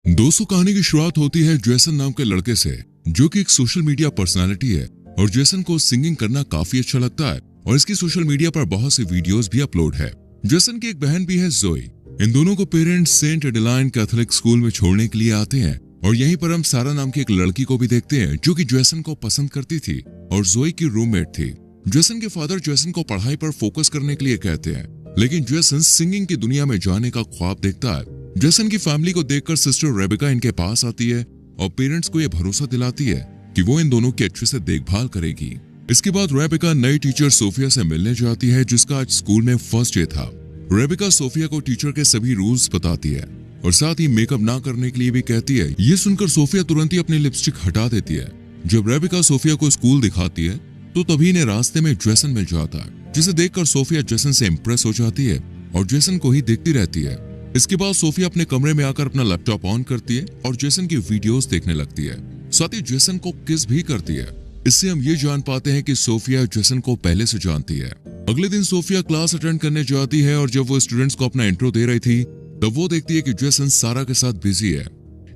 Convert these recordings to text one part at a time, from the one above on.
दोस्तों, कहानी की शुरुआत होती है जेसन नाम के लड़के से, जो कि एक सोशल मीडिया पर्सनालिटी है। और जेसन को सिंगिंग करना काफी अच्छा लगता है और इसकी सोशल मीडिया पर बहुत सी वीडियोस भी अपलोड है। जेसन की एक बहन भी है, जोई। इन दोनों को parents Saint Adeline Catholic school में छोड़ने के लिए आते हैं और यहीं पर हम सारा नाम की एक लड़की को भी देखते हैं, जो कि जेसन को पसंद करती थी और जोई की रूममेट थी। जेसन के फादर जेसन को पढ़ाई पर फोकस करने के लिए कहते हैं, लेकिन जेसन सिंगिंग की दुनिया में जाने का ख्वाब देखता है। जेसन की फैमिली को देखकर सिस्टर रेबिका इनके पास आती है और पेरेंट्स को यह भरोसा दिलाती है कि वो इन दोनों की अच्छे से देखभाल करेगी। इसके बाद रेबिका नई टीचर सोफिया से मिलने जाती है, जिसका आज स्कूल में फर्स्ट डे था। रेबिका सोफिया को टीचर के सभी रूल्स बताती है और साथ ही मेकअप ना करने के लिए भी कहती है। ये सुनकर सोफिया तुरंत ही अपनी लिपस्टिक हटा देती है। जब रेबिका सोफिया को स्कूल दिखाती है तो तभी ने रास्ते में जेसन मिल जाता है, जिसे देखकर सोफिया जेसन से इम्प्रेस हो जाती है और जेसन को ही देखती रहती है। इसके बाद सोफिया अपने कमरे में आकर अपना लैपटॉप ऑन करती है और जेसन की वीडियोस देखने लगती है। साथ ही जेसन को किस भी करती है। इससे हम ये जान पाते हैं कि सोफिया जेसन को पहले से जानती है। अगले दिन सोफिया क्लास अटेंड करने जाती है और जब वो स्टूडेंट्स को अपना इंट्रो दे रही थी तब वो देखती है कि जेसन सारा के साथ बिजी है।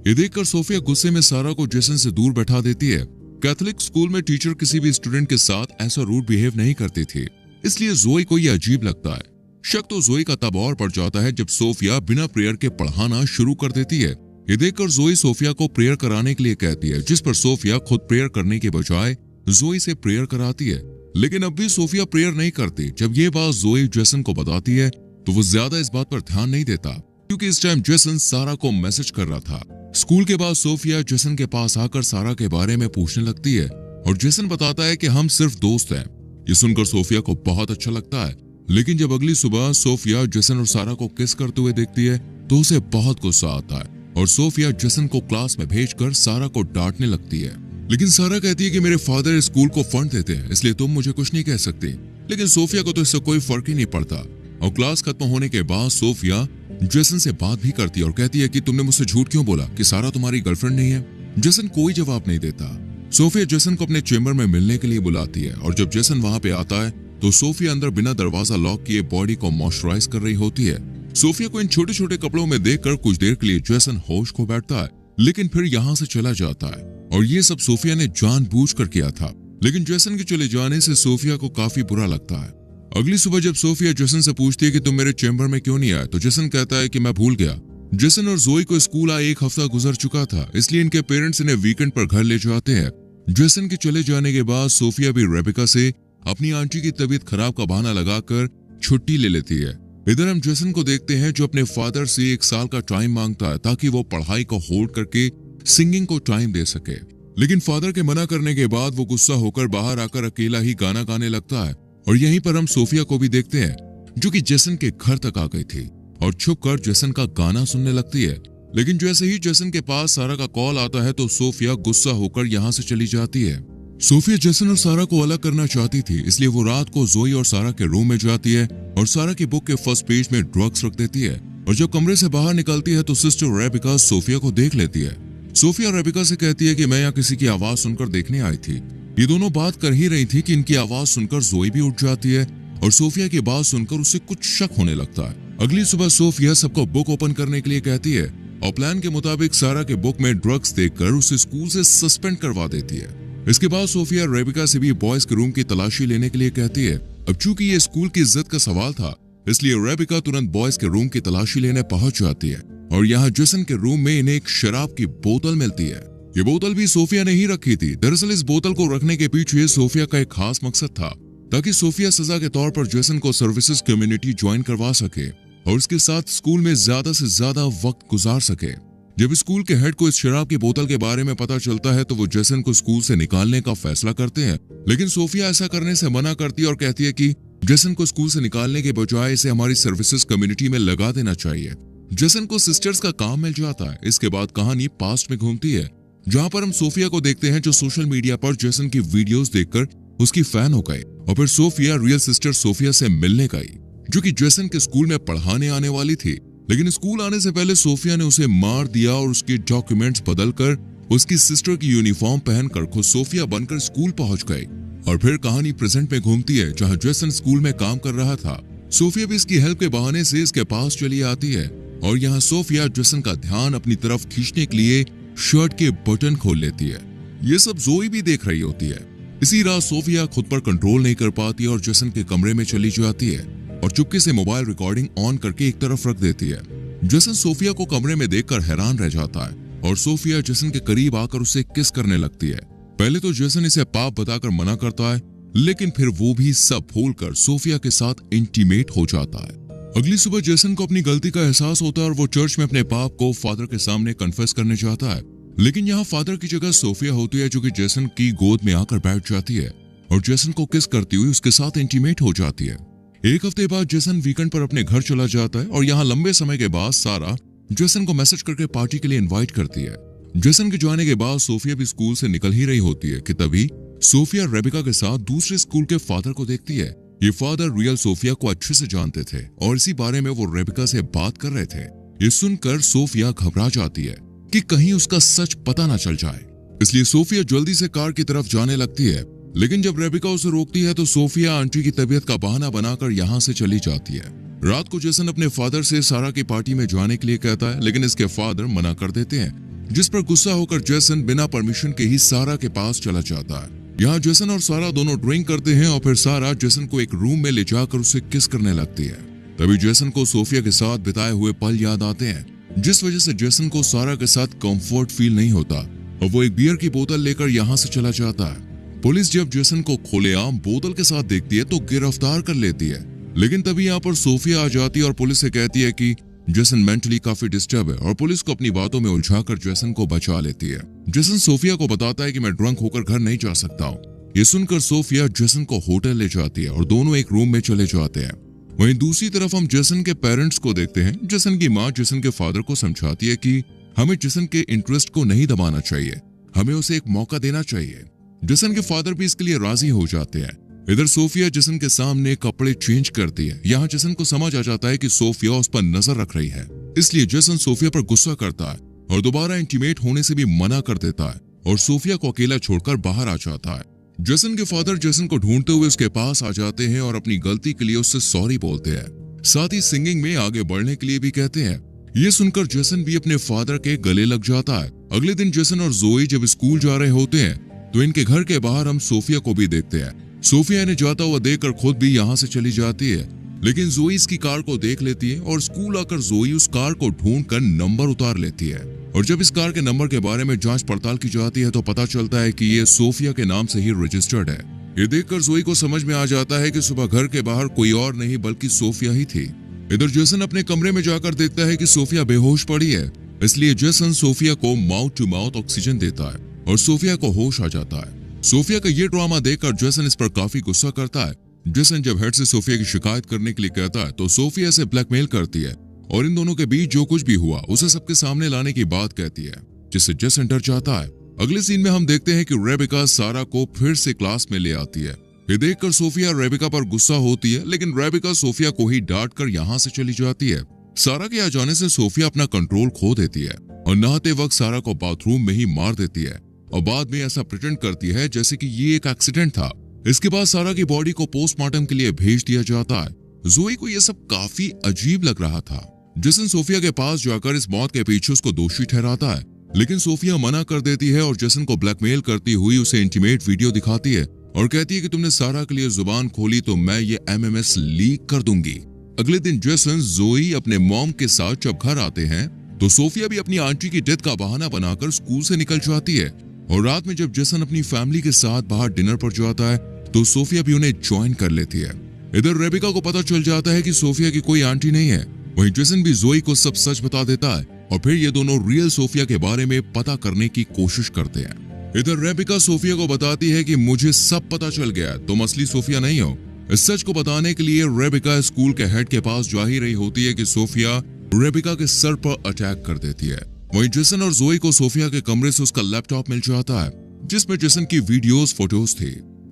ये देखकर सोफिया गुस्से में सारा को जेसन से दूर बैठा देती है। कैथोलिक स्कूल में टीचर किसी भी स्टूडेंट के साथ ऐसा रूड बिहेव नहीं करती थी, इसलिए जोई को यह अजीब लगता है। शक तो जोई का तब और बढ़ जाता है जब सोफिया बिना प्रेयर के पढ़ाना शुरू कर देती है। ये देखकर जोई सोफिया को प्रेयर कराने के लिए कहती है, जिस पर सोफिया खुद प्रेयर करने के बजाय जोई से प्रेयर कराती है। लेकिन अब भी सोफिया प्रेयर नहीं करती। जब ये बात जोई जेसन को बताती है तो वो ज्यादा इस बात पर ध्यान नहीं देता, क्योंकि इस टाइम जेसन सारा को मैसेज कर रहा था। स्कूल के बाद सोफिया जेसन के पास आकर सारा के बारे में पूछने लगती है और जेसन बताता है कि हम सिर्फ दोस्त हैं। ये सुनकर सोफिया को बहुत अच्छा लगता है। लेकिन जब अगली सुबह सोफिया जेसन और सारा को किस करते हुए देखती है तो उसे बहुत गुस्सा आता है और सोफिया जेसन को क्लास में भेजकर सारा को डांटने लगती है। लेकिन सारा कहती है कि मेरे फादर स्कूल को फंड देते हैं, इसलिए तुम मुझे कुछ नहीं कह सकती। लेकिन सोफिया को तो इससे कोई फर्क ही नहीं पड़ता और क्लास खत्म होने के बाद सोफिया जेसन से बात भी करती है और कहती है कि तुमने मुझसे झूठ क्यों बोला कि सारा तुम्हारी गर्लफ्रेंड नहीं है। जेसन कोई जवाब नहीं देता। सोफिया जेसन को अपने चेम्बर में मिलने के लिए बुलाती है और जब जेसन वहां पे आता है तो सोफिया अंदर बिना दरवाजा लॉक किए बॉडी को मॉइस्चराइज कर रही होती है। सोफिया को इन छोटे छोटे कपड़ों में देखकर कुछ देर के लिए जेसन होश खो बैठता है, लेकिन फिर यहाँ से चला जाता है और ये सब सोफिया ने जानबूझकर किया था। लेकिन जेसन के चले जाने से सोफिया को काफी बुरा लगता है। अगली सुबह जब सोफिया जेसन से पूछती है कि तुम मेरे चेम्बर में क्यों नहीं आए, तो जेसन कहता है कि मैं भूल गया। जेसन और जोई को स्कूल आए 1 हफ्ता गुजर चुका था, इसलिए इनके पेरेंट्स इन्हें वीकेंड पर घर ले जाते हैं। जेसन के चले जाने के बाद सोफिया भी रेबिका से अपनी आंटी की तबीयत खराब का बहाना लगाकर छुट्टी ले लेती है। इधर हम जेसन को देखते हैं, जो अपने फादर से 1 साल का टाइम मांगता है ताकि वो पढ़ाई को होल्ड करके सिंगिंग को टाइम दे सके। लेकिन फादर के मना करने के बाद वो गुस्सा होकर बाहर आकर अकेला ही गाना गाने लगता है। और यहीं पर हम सोफिया को भी देखते हैं, जो कि जेसन के घर तक आ गई थी और छुपकर जेसन का गाना सुनने लगती है। लेकिन जैसे ही जेसन के पास सारा का कॉल आता है तो सोफिया गुस्सा होकर यहाँ से चली जाती है। सोफिया जेसन और सारा को अलग करना चाहती थी, इसलिए वो रात को जोई और सारा के रूम में जाती है और सारा की बुक के फर्स्ट पेज में ड्रग्स रख देती है। और जब कमरे से बाहर निकलती है तो सिस्टर रेबिका सोफिया को देख लेती है। सोफिया रेबिका से कहती है कि मैं यहाँ किसी की आवाज सुनकर देखने आई थी। ये दोनों बात कर ही रही थी कि इनकी आवाज सुनकर जोई भी उठ जाती है और सोफिया की बात सुनकर उसे कुछ शक होने लगता है। अगली सुबह सोफिया सबको बुक ओपन करने के लिए कहती है और प्लान के मुताबिक सारा के बुक में ड्रग्स देखकर उसे स्कूल से सस्पेंड करवा देती है। इसके बाद सोफिया रेबिका से भी बॉयज के रूम की तलाशी लेने के लिए कहती है। अब चूंकि ये स्कूल की इज्जत का सवाल था, इसलिए रेबिका तुरंत बॉयज के रूम की तलाशी लेने पहुंच जाती है और यहाँ जेसन के रूम में इन्हें एक शराब की बोतल मिलती है। ये बोतल भी सोफिया ने ही रखी थी। दरअसल इस बोतल को रखने के पीछे सोफिया का एक खास मकसद था, ताकि सोफिया सजा के तौर पर जेसन को सर्विसेज कम्युनिटी ज्वाइन करवा सके और उसके साथ स्कूल में ज्यादा से ज्यादा वक्त गुजार सके। जब स्कूल के हेड को इस शराब की बोतल के बारे में पता चलता है तो वो जेसन को स्कूल से निकालने का फैसला करते हैं। लेकिन सोफिया ऐसा करने से मना करती है और कहती है कि जेसन को स्कूल से निकालने के बजाय इसे हमारी सर्विसेज कम्युनिटी में लगा देना चाहिए। जेसन को सिस्टर्स का काम मिल जाता है। इसके बाद कहानी पास्ट में घूमती है, जहाँ पर हम सोफिया को देखते हैं, जो सोशल मीडिया पर जेसन की वीडियोस देखकर उसकी फैन हो गई। और फिर सोफिया रियल सिस्टर सोफिया से मिलने गई, जो कि जेसन के स्कूल में पढ़ाने आने वाली थी। लेकिन स्कूल आने से पहले सोफिया ने उसे मार दिया और उसके डॉक्यूमेंट्स बदलकर उसकी सिस्टर की यूनिफॉर्म पहनकर खुद सोफिया बनकर स्कूल पहुंच गई। और फिर कहानी प्रेजेंट में घूमती है, जहां जेसन स्कूल में काम कर रहा था। सोफिया भी इसकी हेल्प के बहाने से इसके पास चली आती है और यहाँ सोफिया जेसन का ध्यान अपनी तरफ खींचने के लिए शर्ट के बटन खोल लेती है। ये सब जोई भी देख रही होती है। इसी रात सोफिया खुद पर कंट्रोल नहीं कर पाती और जेसन के कमरे में चली जाती है और चुपके से मोबाइल रिकॉर्डिंग ऑन करके एक तरफ रख देती है। जेसन सोफिया को कमरे में देखकर हैरान रह जाता है और सोफिया जेसन के करीब आकर उसे किस करने लगती है। पहले तो जेसन इसे पाप बताकर मना करता है, लेकिन फिर वो भी सब भूलकर सोफिया के साथ इंटीमेट हो जाता है। अगली सुबह जेसन को अपनी गलती का एहसास होता है और वो चर्च में अपने पाप को फादर के सामने कन्फेस करने जाता है। लेकिन यहाँ फादर की जगह सोफिया होती है, जो कि जेसन की गोद में आकर बैठ जाती है और जेसन को किस करती हुई उसके साथ इंटीमेट हो जाती है। एक हफ्ते बाद जेसन वीकेंड पर अपने घर चला जाता है और यहाँ लंबे समय के बाद सारा जेसन को मैसेज करके पार्टी के लिए इनवाइट करती है। जेसन के जाने के बाद सोफिया भी स्कूल से निकल ही रही होती है कि तभी सोफिया रेबिका के साथ दूसरे स्कूल के फादर को देखती है। ये फादर रियल सोफिया को अच्छे से जानते थे और इसी बारे में वो रेबिका से बात कर रहे थे। ये सुनकर सोफिया घबरा जाती है कि कहीं उसका सच पता ना चल जाए, इसलिए सोफिया जल्दी से कार की तरफ जाने लगती है। लेकिन जब रेबिका उसे रोकती है तो सोफिया आंटी की तबीयत का बहाना बनाकर यहाँ से चली जाती है। रात को जेसन अपने फादर से सारा की पार्टी में जाने के लिए कहता है, लेकिन इसके फादर मना कर देते हैं, जिस पर गुस्सा होकर जेसन बिना परमिशन के ही सारा के पास चला जाता है। यहाँ जेसन और सारा दोनों ड्रिंक करते हैं और फिर सारा जेसन को एक रूम में ले जाकर उसे किस करने लगती है। तभी जेसन को सोफिया के साथ बिताए हुए पल याद आते हैं, जिस वजह से जेसन को सारा के साथ कंफर्ट फील नहीं होता और वो एक बियर की बोतल लेकर यहाँ से चला जाता है। पुलिस जब जेसन को खुलेआम बोतल के साथ देखती है तो गिरफ्तार कर लेती है, लेकिन तभी यहाँ पर सोफिया आ जाती है और पुलिस से कहती है कि जेसन मेंटली काफी डिस्टर्ब है और पुलिस को अपनी बातों में उलझाकर जेसन को बचा लेती है। जेसन सोफिया को बताता है कि मैं ड्रंक होकर घर नहीं जा सकता हूँ। ये सुनकर सोफिया जेसन को होटल ले जाती है और दोनों एक रूम में चले जाते हैं। वहीं दूसरी तरफ हम जेसन के पेरेंट्स को देखते हैं। जेसन की माँ जेसन के फादर को समझाती है कि हमें जेसन के इंटरेस्ट को नहीं दबाना चाहिए, हमें उसे एक मौका देना चाहिए। जेसन के फादर भी इसके लिए राजी हो जाते हैं। इधर सोफिया जेसन के सामने कपड़े चेंज करती है। यहाँ जेसन को समझ आ जाता है कि सोफिया उस पर नजर रख रही है, इसलिए जेसन सोफिया पर गुस्सा करता है और दोबारा इंटीमेट होने से भी मना कर देता है और सोफिया को अकेला छोड़कर बाहर आ जाता है। जेसन के फादर जेसन को ढूंढते हुए उसके पास आ जाते हैं और अपनी गलती के लिए उससे सॉरी बोलते हैं, साथ ही सिंगिंग में आगे बढ़ने के लिए भी कहते हैं। ये सुनकर जेसन भी अपने फादर के गले लग जाता है। अगले दिन जेसन और जोई जब स्कूल जा रहे होते हैं तो इनके घर के बाहर हम सोफिया को भी देखते हैं। सोफिया ने जाता हुआ देखकर खुद भी यहाँ से चली जाती है, लेकिन जोई इसकी कार को देख लेती है और स्कूल आकर जोई उस कार को ढूंढकर नंबर उतार लेती है। और जब इस कार के नंबर के बारे में जांच पड़ताल की जाती है तो पता चलता है कि ये सोफिया के नाम से ही रजिस्टर्ड है। ये देखकर जोई को समझ में आ जाता है कि सुबह घर के बाहर कोई और नहीं बल्कि सोफिया ही थी। इधर जेसन अपने कमरे में जाकर देखता है कि सोफिया बेहोश पड़ी है, इसलिए जेसन सोफिया को माउथ टू माउथ ऑक्सीजन देता है और सोफिया को होश आ जाता है। सोफिया का ये ड्रामा देखकर जेसन इस पर काफी गुस्सा करता है। जेसन जब हेड से सोफिया की शिकायत करने के लिए कहता है तो सोफिया से ब्लैकमेल करती है और इन दोनों के बीच जो कुछ भी हुआ उसे सबके सामने लाने की बात कहती है, जिससे जेसन डर जाता है। अगले सीन में हम देखते हैं कि रेबिका सारा को फिर से क्लास में ले आती है। ये देखकर सोफिया रेबिका पर गुस्सा होती है, लेकिन रेबिका सोफिया को ही डांट कर यहाँ से चली जाती है। सारा के आ जाने से सोफिया अपना कंट्रोल खो देती है और नहाते वक्त सारा को बाथरूम में ही मार देती है और बाद में ऐसा प्रिटेंड करती है जैसे कि ये एक एक्सीडेंट था। इसके बाद सारा की बॉडी को पोस्टमार्टम के लिए भेज दिया जाता है। जोई को यह सब काफी अजीब लग रहा था। जेसन सोफिया के पास जाकर इस मौत के पीछे उसको दोषी ठहराता है, लेकिन सोफिया मना कर देती है और जेसन को ब्लैकमेल करती हुई उसे इंटीमेट वीडियो दिखाती है और कहती है कि तुमने सारा के लिए जुबान खोली तो मैं ये MMS लीक कर दूंगी। अगले दिन जेसन जोई अपने मॉम के साथ जब घर आते हैं तो सोफिया भी अपनी आंटी की डेथ का बहाना बनाकर स्कूल से निकल जाती है और रात में जब जेसन अपनी फैमिली के साथ बाहर डिनर पर जाता है तो सोफिया भी उन्हें ज्वाइन कर लेती है। इधर रेबिका को पता चल जाता है कि सोफिया की कोई आंटी नहीं है। वहीं जेसन भी जोई को सब सच बता देता है और फिर ये दोनों रियल सोफिया के बारे में पता करने की कोशिश करते हैं। इधर रेबिका सोफिया को बताती है कि मुझे सब पता चल गया, तुम असली सोफिया नहीं हो। इस सच को बताने के लिए रेबिका स्कूल के हेड के पास जा ही रही होती है कि सोफिया रेबिका के सर पर अटैक कर देती है। वहीं जेसन और जोई को सोफिया के कमरे से उसका लैपटॉप मिल जाता है, जिसमें जेसन की वीडियोस फोटोज थे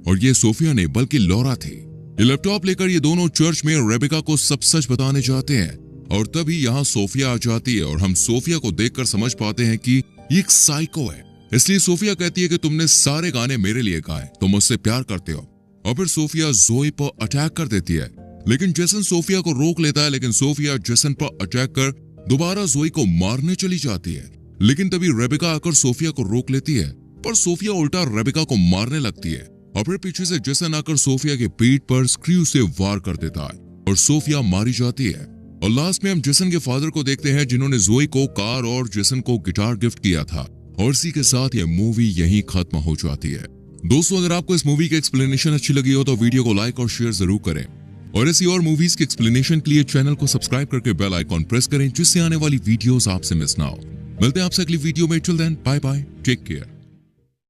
और ये सोफिया नहीं बल्कि लॉरा थी। ये लैपटॉप लेकर ये दोनों चर्च में रेबिका को सब सच बताने जाते हैं और तभी यहाँ सोफिया आ जाती है और हम सोफिया को देखकर समझ पाते हैं कि ये एक साइको है। इसलिए सोफिया कहती है कि तुमने सारे गाने मेरे लिए गाए, तुम मुझसे प्यार करते हो। और फिर सोफिया जोई पर अटैक कर देती है, लेकिन जेसन सोफिया को रोक लेता है, लेकिन सोफिया जेसन पर अटैक कर दोबारा जोई को मारने चली जाती है, लेकिन तभी रेबेका आकर सोफिया को रोक लेती है, पर सोफिया उल्टा रेबेका को मारने लगती है और फिर पीछे से जेसन आकर सोफिया के पीठ पर स्क्रू से वार कर देता है और सोफिया मारी जाती है। और लास्ट में हम जेसन के फादर को देखते हैं, जिन्होंने जोई को कार और जेसन को गिटार गिफ्ट किया था। और इसी के साथ ये मूवी यहीं खत्म हो जाती है। दोस्तों, अगर आपको इस मूवी की एक्सप्लेनेशन अच्छी लगी हो तो वीडियो को लाइक और शेयर जरूर करें और ऐसी और मूवीज की एक्सप्लेनेशन के लिए चैनल को सब्सक्राइब करके बेल आइकॉन प्रेस करें, जिससे आने वाली वीडियोस आपसे मिस ना हो। मिलते हैं आपसे अगली वीडियो में। Till then, bye bye, take care.